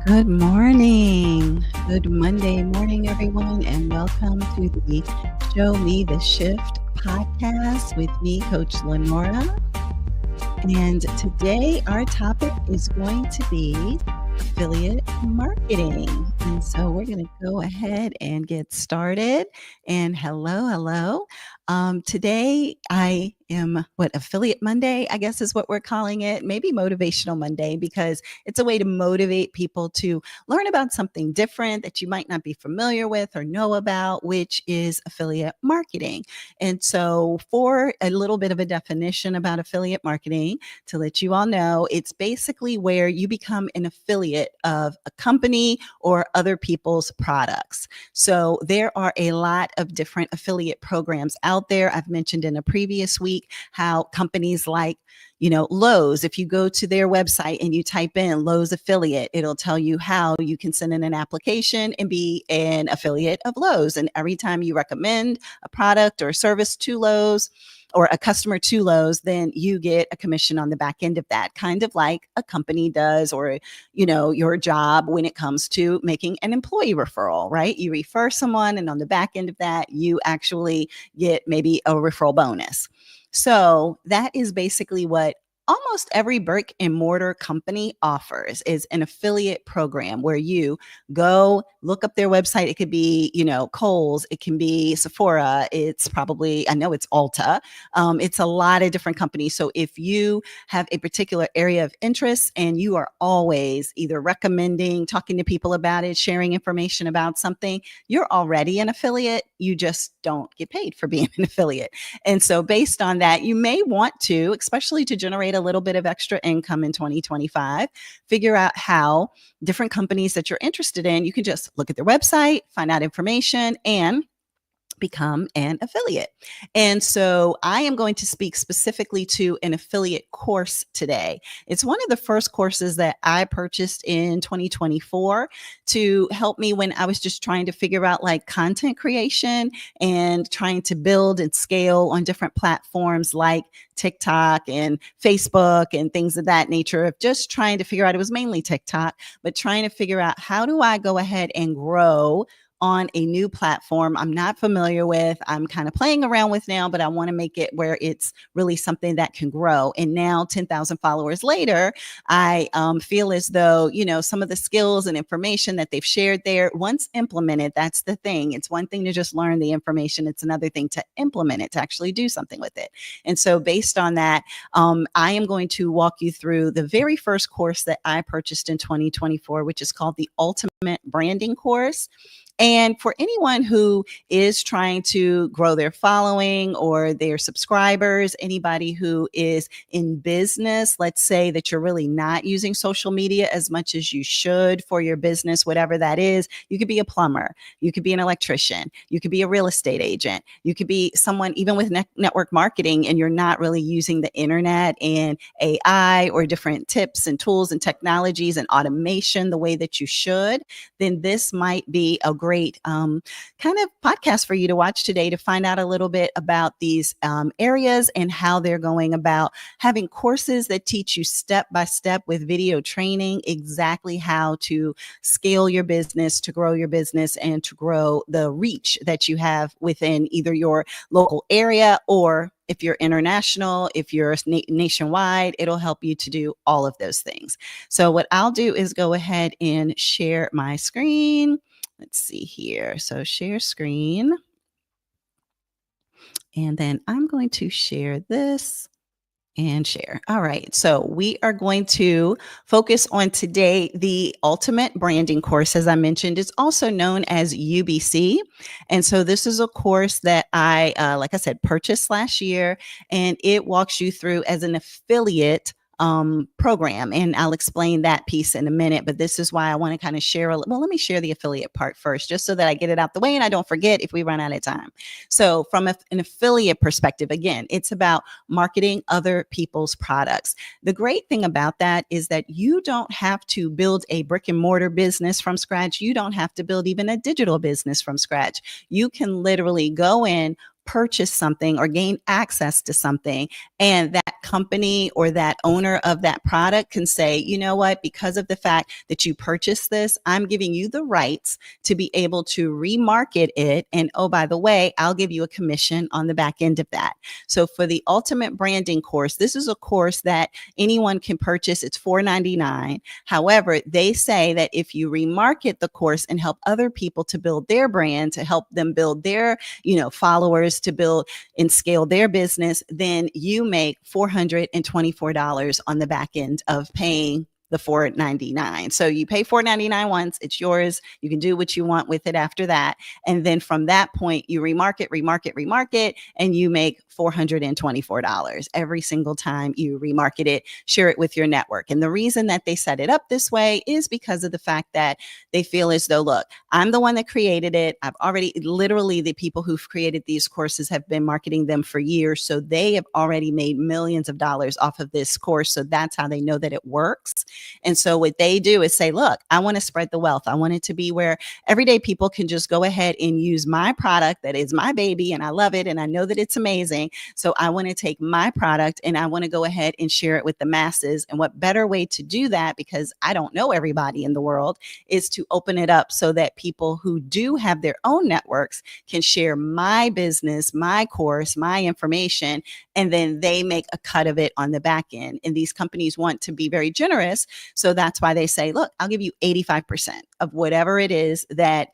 Good morning. Good Monday morning, everyone, and welcome to the Show Me the Shift podcast with me, Coach Lenora. And today our topic is going to be affiliate marketing. And so we're going to go ahead and get started. And hello. Today I am Affiliate Monday, I guess is what we're calling it. Maybe Motivational Monday, because it's a way to motivate people to learn about something different that you might not be familiar with or know about, which is affiliate marketing. And so for a little bit of a definition about affiliate marketing, to let you all know, it's basically where you become an affiliate of a company or other people's products. So there are a lot of different affiliate programs out there. I've mentioned in a previous week how companies like Lowe's, if you go to their website and you type in Lowe's affiliate, it'll tell you how you can send in an application and be an affiliate of Lowe's. And every time you recommend a product or a service to Lowe's, or a customer to Lowe's, then you get a commission on the back end of that, kind of like a company does, or, your job when it comes to making an employee referral, right? You refer someone, and on the back end of that, you actually get maybe a referral bonus. So that is basically what almost every brick and mortar company offers, is an affiliate program where you go look up their website. It could be, Kohl's, it can be Sephora. It's probably, I know it's Ulta. It's a lot of different companies. So if you have a particular area of interest and you are always either recommending, talking to people about it, sharing information about something, you're already an affiliate. You just don't get paid for being an affiliate. And so based on that, you may want to, especially to generate a little bit of extra income in 2025, figure out how different companies that you're interested in, you can just look at their website, find out information, and become an affiliate. And so I am going to speak specifically to an affiliate course today. It's one of the first courses that I purchased in 2024 to help me when I was just trying to figure out like content creation and trying to build and scale on different platforms like TikTok and Facebook and things of that nature, of just trying to figure out, it was mainly TikTok, but trying to figure out, how do I go ahead and grow on a new platform I'm not familiar with, I'm kind of playing around with now, but I want to make it where it's really something that can grow. And now 10,000 followers later, I feel as though, some of the skills and information that they've shared there, once implemented, that's the thing. It's one thing to just learn the information. It's another thing to implement it, to actually do something with it. And so based on that, I am going to walk you through the very first course that I purchased in 2024, which is called the Ultimate Branding Course. And for anyone who is trying to grow their following or their subscribers, anybody who is in business, let's say that you're really not using social media as much as you should for your business, whatever that is. You could be a plumber, you could be an electrician, you could be a real estate agent, you could be someone even with network marketing, and you're not really using the internet and AI or different tips and tools and technologies and automation the way that you should, then this might be a great kind of podcast for you to watch today, to find out a little bit about these areas and how they're going about having courses that teach you step by step with video training exactly how to scale your business, to grow your business, and to grow the reach that you have within either your local area, or if you're international, if you're nationwide, it'll help you to do all of those things. So what I'll do is go ahead and share my screen. Let's see here. So share screen. And then I'm going to share this and share. All right. So we are going to focus on today the Ultimate Branding Course. As I mentioned, it's also known as UBC. And so this is a course that I, like I said, purchased last year, and it walks you through as an affiliate program. And I'll explain that piece in a minute, but this is why I want to kind of share. Well, let me share the affiliate part first, just so that I get it out the way and I don't forget if we run out of time. So from an affiliate perspective, again, it's about marketing other people's products. The great thing about that is that you don't have to build a brick and mortar business from scratch. You don't have to build even a digital business from scratch. You can literally go in, purchase something or gain access to something, and that that company or that owner of that product can say, you know what, because of the fact that you purchased this, I'm giving you the rights to be able to remarket it. And oh, by the way, I'll give you a commission on the back end of that. So for the Ultimate Branding course, this is a course that anyone can purchase. It's $4.99. However, they say that if you remarket the course and help other people to build their brand, to help them build their, followers, to build and scale their business, then you make $424 on the back end of paying the $4.99. So you pay $4.99 once, it's yours. You can do what you want with it after that. And then from that point, you remarket, and you make $424 every single time you remarket it, share it with your network. And the reason that they set it up this way is because of the fact that they feel as though, look, I'm the one that created it. I've already, literally, the people who've created these courses have been marketing them for years. So they have already made millions of dollars off of this course. So that's how they know that it works. And so what they do is say, look, I want to spread the wealth. I want it to be where everyday people can just go ahead and use my product that is my baby, and I love it, and I know that it's amazing. So I want to take my product and I want to go ahead and share it with the masses. And what better way to do that, because I don't know everybody in the world, is to open it up so that people who do have their own networks can share my business, my course, my information, and then they make a cut of it on the back end. And these companies want to be very generous. So that's why they say, look, I'll give you 85% of whatever it is that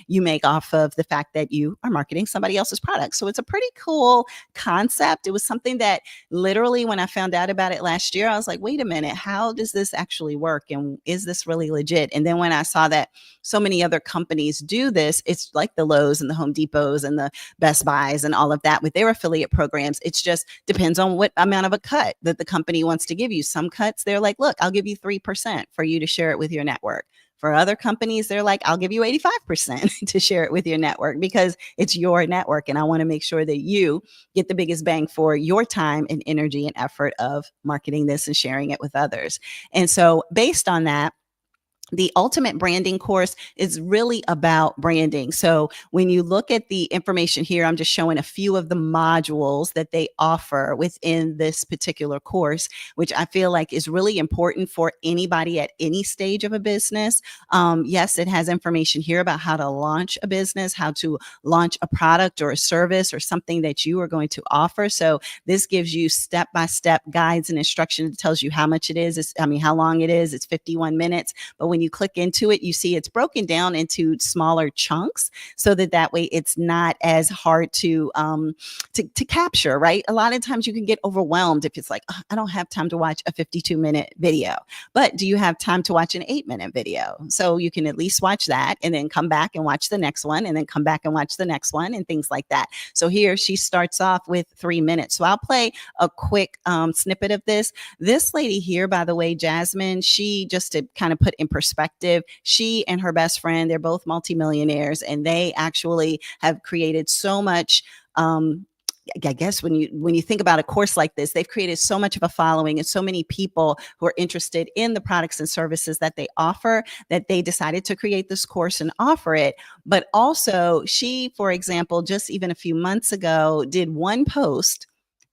you make off of the fact that you are marketing somebody else's product. So it's a pretty cool concept. It was something that literally, when I found out about it last year, I was like, wait a minute, how does this actually work? And is this really legit? And then when I saw that so many other companies do this, it's like the Lowe's and the Home Depots and the Best Buys and all of that with their affiliate programs. It's just depends on what amount of a cut that the company wants to give you. Some cuts, they're like, look, I'll give you 3% for you to share it with your network. For other companies, they're like, I'll give you 85% to share it with your network because it's your network. And I want to make sure that you get the biggest bang for your time and energy and effort of marketing this and sharing it with others. And so based on that, the Ultimate Branding course is really about branding. So when you look at the information here, I'm just showing a few of the modules that they offer within this particular course, which I feel like is really important for anybody at any stage of a business. Yes, it has information here about how to launch a business, how to launch a product or a service or something that you are going to offer. So this gives you step-by-step guides and instructions. It tells you how much it is. How long it is. It's 51 minutes. But when you click into it, you see it's broken down into smaller chunks so that way it's not as hard to capture, right? A lot of times you can get overwhelmed if it's like, oh, I don't have time to watch a 52-minute video, but do you have time to watch an 8-minute video? So you can at least watch that and then come back and watch the next one and then come back and watch the next one and things like that. So here she starts off with 3 minutes. So I'll play a quick snippet of this. This lady here, by the way, Jasmine, she, just to kind of put in perspective, she and her best friend, they're both multimillionaires, and they actually have created so much I guess when you think about a course like this, they've created so much of a following and so many people who are interested in the products and services that they offer that they decided to create this course and offer it. But also she, for example, just even a few months ago, did one post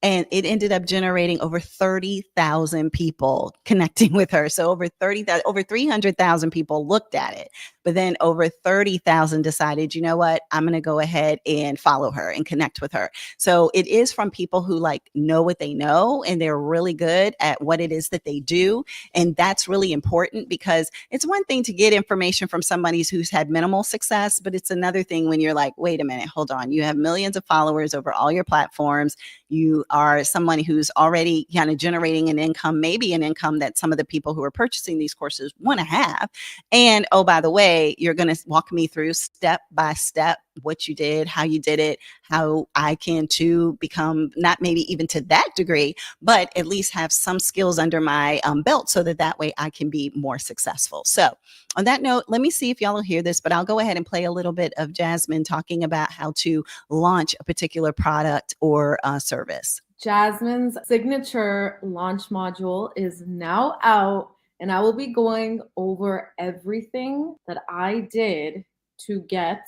and it ended up generating over 30,000 people connecting with her. So over 300,000 people looked at it. But then over 30,000 decided, you know what, I'm going to go ahead and follow her and connect with her. So it is from people who know what they know and they're really good at what it is that they do. And that's really important because it's one thing to get information from somebody who's had minimal success, but it's another thing when you're like, wait a minute, hold on. You have millions of followers over all your platforms. You are someone who's already kind of generating an income, maybe an income that some of the people who are purchasing these courses want to have. And oh, by the way, you're going to walk me through step by step what you did, how you did it, how I can too become, not maybe even to that degree, but at least have some skills under my belt so that way I can be more successful. So on that note, let me see if y'all will hear this, but I'll go ahead and play a little bit of Jasmine talking about how to launch a particular product or service. Jasmine's signature launch module is now out, and I will be going over everything that I did to get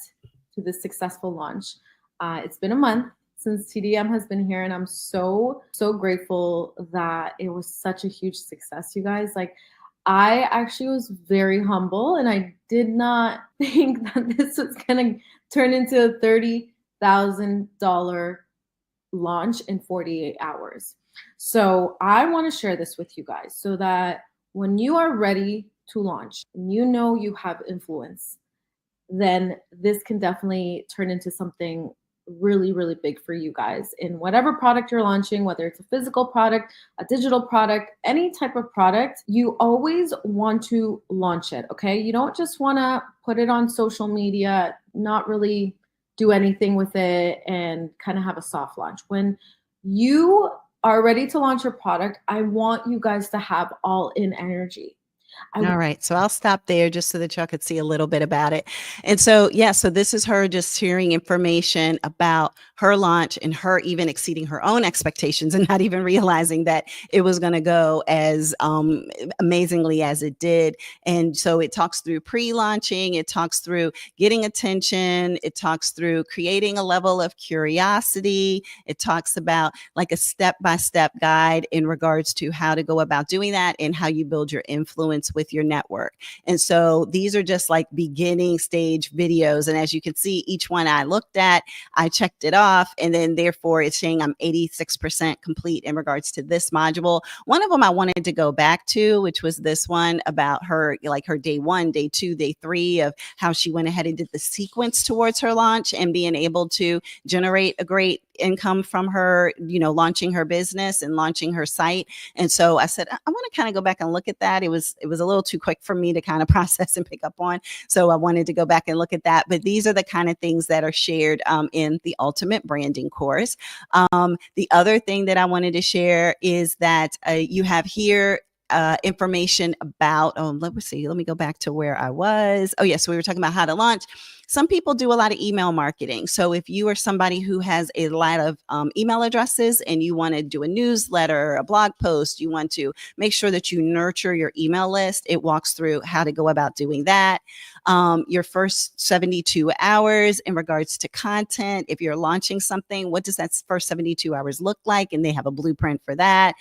to this successful launch. It's been a month since TDM has been here, and I'm so, so grateful that it was such a huge success, you guys. Like, I actually was very humble, and I did not think that this was going to turn into a $30,000 launch in 48 hours. So I want to share this with you guys so that when you are ready to launch and you know you have influence, then this can definitely turn into something really, really big for you guys in whatever product you're launching, whether it's a physical product, a digital product, any type of product. You always want to launch it, okay? You don't just want to put it on social media, not really do anything with it, and kind of have a soft launch. When you are ready to launch your product, I want you guys to have all in energy. All right. So I'll stop there just so that y'all could see a little bit about it. And so, yeah, so this is her just sharing information about her launch and her even exceeding her own expectations and not even realizing that it was going to go as amazingly as it did. And so it talks through pre-launching, it talks through getting attention, it talks through creating a level of curiosity. It talks about like a step-by-step guide in regards to how to go about doing that and how you build your influence with your network. And so these are just like beginning stage videos. And as you can see, each one I looked at, I checked it off. And then therefore it's saying I'm 86% complete in regards to this module. One of them I wanted to go back to, which was this one about her, like her day 1, day 2, day 3 of how she went ahead and did the sequence towards her launch and being able to generate a great income from her, launching her business and launching her site. And so I said, I want to kind of go back and look at that. It was a little too quick for me to kind of process and pick up on. So I wanted to go back and look at that. But these are the kind of things that are shared in the Ultimate Branding course. The other thing that I wanted to share is that you have here information about, let me go back to where I was. Oh, yes. So we were talking about how to launch. Some people do a lot of email marketing. So if you are somebody who has a lot of email addresses and you want to do a newsletter, a blog post, you want to make sure that you nurture your email list, it walks through how to go about doing that. Your first 72 hours in regards to content. If you're launching something, what does that first 72 hours look like? And they have a blueprint for that.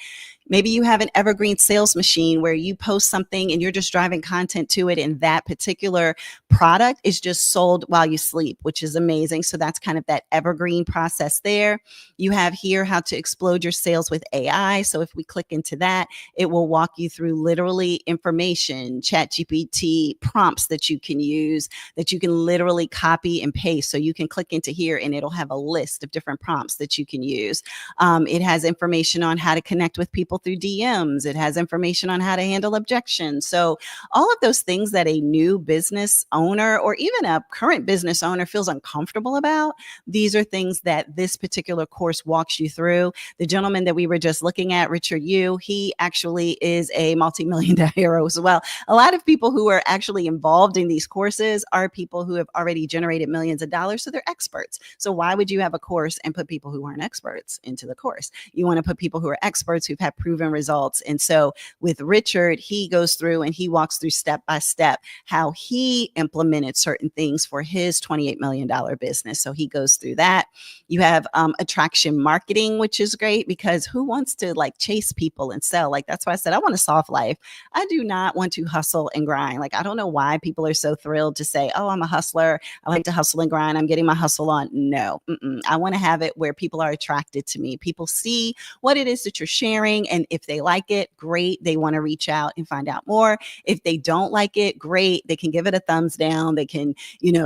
Maybe you have an evergreen sales machine where you post something and you're just driving content to it, and that particular product is just sold while you sleep, which is amazing. So that's kind of that evergreen process there. You have here how to explode your sales with AI. So if we click into that, it will walk you through literally information, ChatGPT prompts that you can use, that you can literally copy and paste. So you can click into here and it'll have a list of different prompts that you can use. It has information on how to connect with people through DMs. It has information on how to handle objections. So all of those things that a new business owner or even a current business owner feels uncomfortable about, these are things that this particular course walks you through. The gentleman that we were just looking at, Richard Yu, he actually is a multi-million-dollar hero as well. A lot of people who are actually involved in these courses are people who have already generated millions of dollars, so they're experts. So why would you have a course and put people who aren't experts into the course? You want to put people who are experts who've had proven results. And so with Richard, he goes through and he walks through step by step how he implemented certain things for his $28 million business. So he goes through that. You have attraction marketing, which is great because who wants to like chase people and sell? Like, that's why I said, I want a soft life. I do not want to hustle and grind. Like, I don't know why people are so thrilled to say, oh, I'm a hustler. I like to hustle and grind. I'm getting my hustle on. No, I want to have it where people are attracted to me. People see what it is that you're sharing. And if they like it, great. They want to reach out and find out more. If they don't like it, great. They can give it a thumbs down. They can,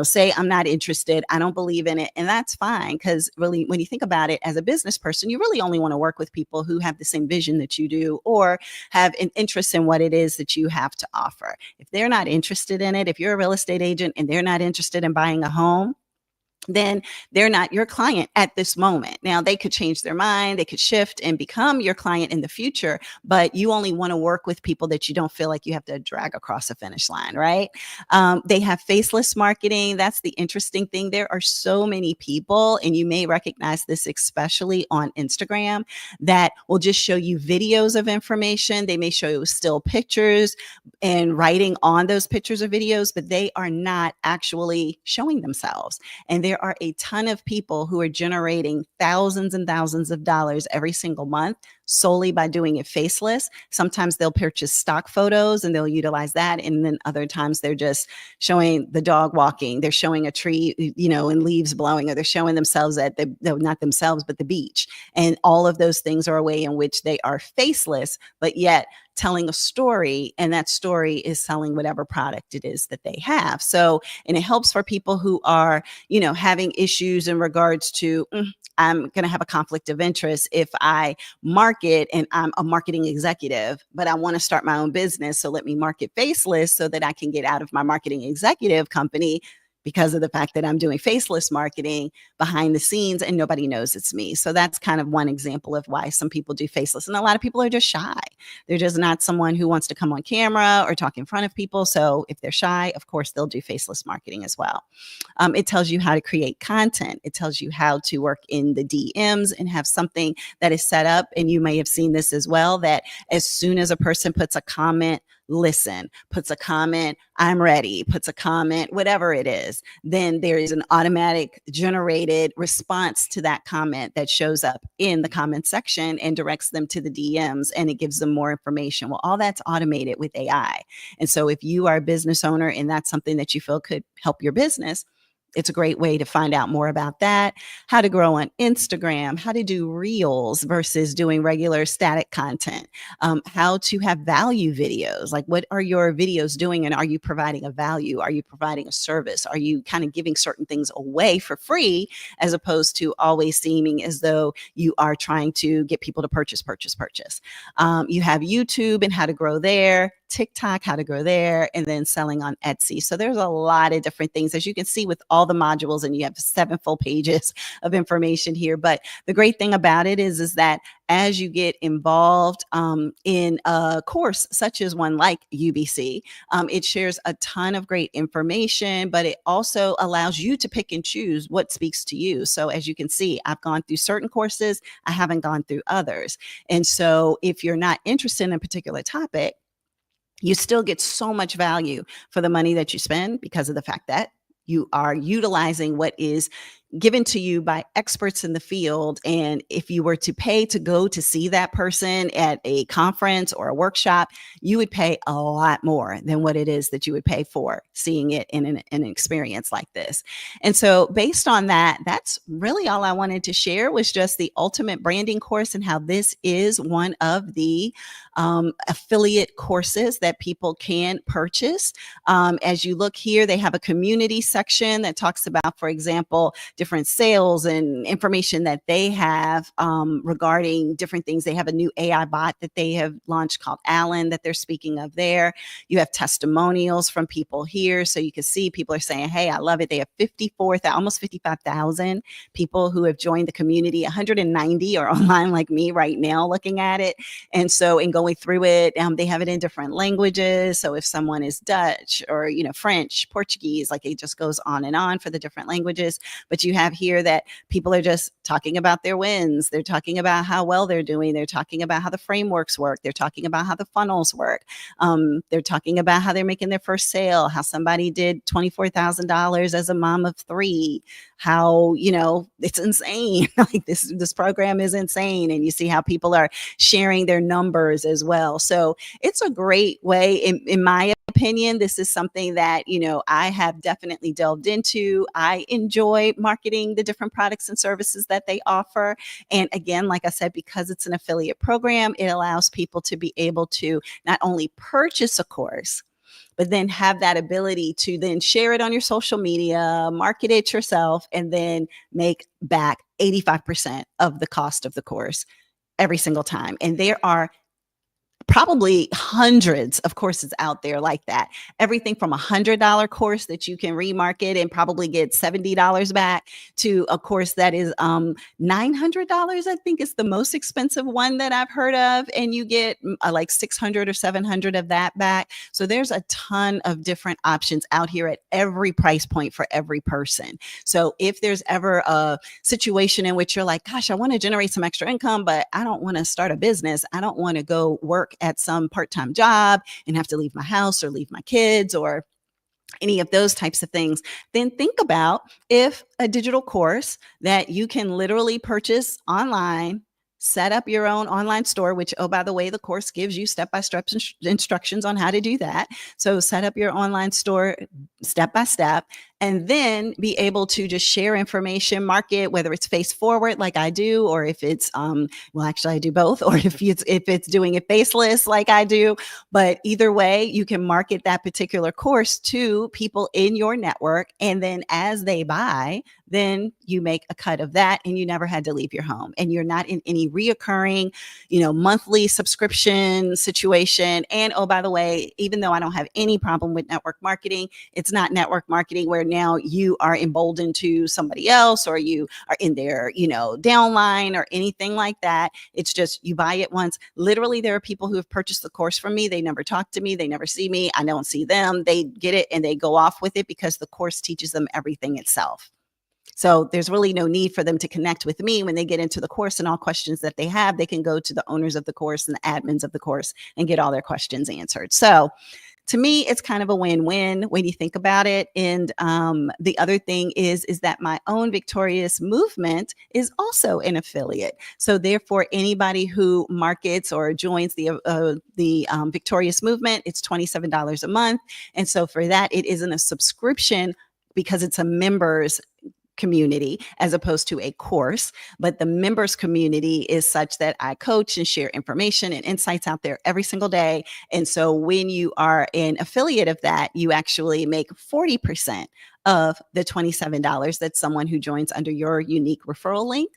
say, I'm not interested. I don't believe in it. And that's fine. Because really, when you think about it as a business person, you really only want to work with people who have the same vision that you do or have an interest in what it is that you have to offer. If they're not interested in it, if you're a real estate agent and they're not interested in buying a home, then they're not your client at this moment. Now, they could change their mind, they could shift and become your client in the future, but you only want to work with people that you don't feel like you have to drag across a finish line, right? They have faceless marketing. That's the interesting thing. There are so many people, and you may recognize this especially on Instagram, that will just show you videos of information. They may show you still pictures and writing on those pictures or videos, but they are not actually showing themselves. And there there are a ton of people who are generating thousands and thousands of dollars every single month solely by doing it faceless. Sometimes they'll purchase stock photos and they'll utilize that. And then other times they're just showing the dog walking. They're showing a tree, and leaves blowing, or they're showing themselves at not themselves, but the beach. And all of those things are a way in which they are faceless, but yet telling a story, and that story is selling whatever product it is that they have. So, and it helps for people who are, having issues in regards to, I'm going to have a conflict of interest if I market and I'm a marketing executive, but I want to start my own business. So let me market faceless so that I can get out of my marketing executive company because of the fact that I'm doing faceless marketing behind the scenes and nobody knows it's me. So that's kind of one example of why some people do faceless. And a lot of people are just shy. They're just not someone who wants to come on camera or talk in front of people. So if they're shy, of course, they'll do faceless marketing as well. It tells you how to create content. It tells you how to work in the DMs and have something that is set up. And you may have seen this as well, that as soon as a person puts a comment, listen, puts a comment, I'm ready, puts a comment, whatever it is, then there is an automatic generated response to that comment that shows up in the comment section and directs them to the DMs, and it gives them more information. Well, all that's automated with AI. And so if you are a business owner and that's something that you feel could help your business, it's a great way to find out more about that, how to grow on Instagram, how to do reels versus doing regular static content, how to have value videos. Like, what are your videos doing? And are you providing a value? Are you providing a service? Are you kind of giving certain things away for free as opposed to always seeming as though you are trying to get people to purchase? You have YouTube and how to grow there, TikTok, how to grow there, and then selling on Etsy. So there's a lot of different things, as you can see with all the modules, and you have 7 full pages of information here. But the great thing about it is that as you get involved in a course such as one like UBC, it shares a ton of great information, but it also allows you to pick and choose what speaks to you. So as you can see, I've gone through certain courses, I haven't gone through others. And so if you're not interested in a particular topic, you still get so much value for the money that you spend because of the fact that you are utilizing what is given to you by experts in the field. And if you were to pay to go to see that person at a conference or a workshop, you would pay a lot more than what it is that you would pay for seeing it in an experience like this. And so based on that, that's really all I wanted to share, was just the ultimate branding course and how this is one of the affiliate courses that people can purchase. As you look here, they have a community section that talks about, for example, different sales and information that they have regarding different things. They have a new AI bot that they have launched called Alan that they're speaking of there. You have testimonials from people here. So you can see people are saying, hey, I love it. They have almost 55,000 people who have joined the community. 190 are online like me right now looking at it. And so in going through it, they have it in different languages. So if someone is Dutch or, French, Portuguese, like it just goes on for the different languages. But you have here that people are just talking about their wins. They're talking about how well they're doing. They're talking about how the frameworks work. They're talking about how the funnels work. They're talking about how they're making their first sale, how somebody did $24,000 as a mom of 3, how, it's insane. Like this program is insane. And you see how people are sharing their numbers as well. So it's a great way, in my opinion. This is something that, I have definitely delved into. I enjoy marketing the different products and services that they offer. And again, like I said, because it's an affiliate program, it allows people to be able to not only purchase a course, but then have that ability to then share it on your social media, market it yourself, and then make back 85% of the cost of the course every single time. And there are probably hundreds of courses out there like that. Everything from $100 course that you can remarket and probably get $70 back to a course that is $900. I think is the most expensive one that I've heard of, and you get like 600 or 700 of that back. So there's a ton of different options out here at every price point for every person. So if there's ever a situation in which you're like, gosh, I want to generate some extra income, but I don't want to start a business. I don't want to go work at some part-time job and have to leave my house or leave my kids or any of those types of things, then think about if a digital course that you can literally purchase online, set up your own online store, which, oh, by the way, the course gives you step-by-step instructions on how to do that. So set up your online store step by step, and then be able to just share information, market, whether it's face forward like I do, or if it's well, actually I do both, or if it's doing it faceless like I do. But either way, you can market that particular course to people in your network, and then as they buy, then you make a cut of that, and you never had to leave your home, and you're not in any reoccurring, monthly subscription situation. And oh, by the way, even though I don't have any problem with network marketing, it's not network marketing where now you are emboldened to somebody else, or you are in their, downline or anything like that. It's just you buy it once. Literally, there are people who have purchased the course from me. They never talk to me. They never see me. I don't see them. They get it and they go off with it because the course teaches them everything itself. So there's really no need for them to connect with me when they get into the course, and all questions that they have, they can go to the owners of the course and the admins of the course and get all their questions answered. So to me, it's kind of a win-win when you think about it. And the other thing is that my own Victorious Movement is also an affiliate. So therefore, anybody who markets or joins the Victorious Movement, it's $27 a month. And so for that, it isn't a subscription because it's a members community as opposed to a course, but the members community is such that I coach and share information and insights out there every single day. And so when you are an affiliate of that, you actually make 40% of the $27 that someone who joins under your unique referral link.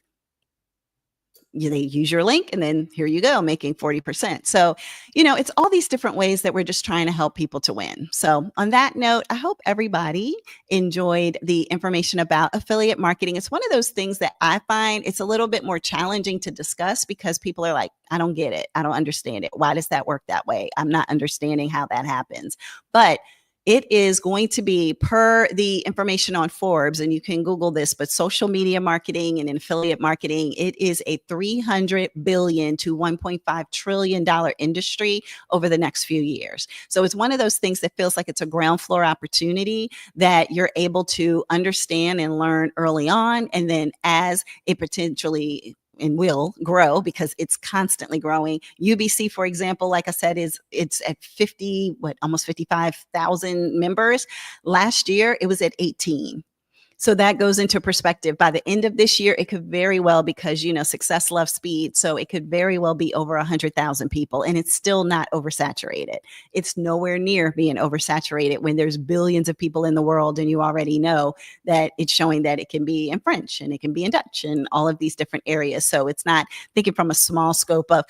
They use your link, and then here you go, making 40%. So, it's all these different ways that we're just trying to help people to win. So on that note, I hope everybody enjoyed the information about affiliate marketing. It's one of those things that I find it's a little bit more challenging to discuss because people are like, I don't get it. I don't understand it. Why does that work that way? I'm not understanding how that happens. But it is going to be, per the information on Forbes, and you can Google this, but social media marketing and affiliate marketing, it is a $300 billion to $1.5 trillion industry over the next few years. So it's one of those things that feels like it's a ground floor opportunity that you're able to understand and learn early on. And then as it potentially and will grow because it's constantly growing. UBC, for example, like I said, it's at almost 55,000 members. Last year, it was at 18. So that goes into perspective. By the end of this year, it could very well, because, success loves speed. So it could very well be over 100,000 people, and it's still not oversaturated. It's nowhere near being oversaturated when there's billions of people in the world, and you already know that it's showing that it can be in French and it can be in Dutch and all of these different areas. So it's not thinking from a small scope of,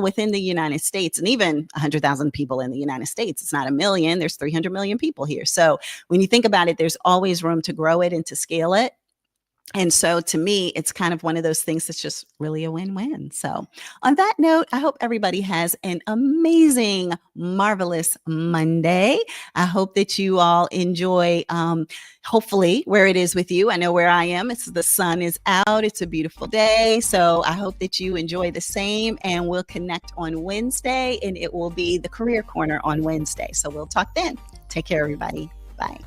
within the United States, and even 100,000 people in the United States, it's not a million, there's 300 million people here. So when you think about it, there's always room to grow it and to scale it. And so to me, it's kind of one of those things that's just really a win-win. So on that note, I hope everybody has an amazing, marvelous Monday. I hope that you all enjoy, hopefully, where it is with you. I know where I am. The sun is out. It's a beautiful day. So I hope that you enjoy the same, and we'll connect on Wednesday, and it will be the Career Corner on Wednesday. So we'll talk then. Take care, everybody. Bye.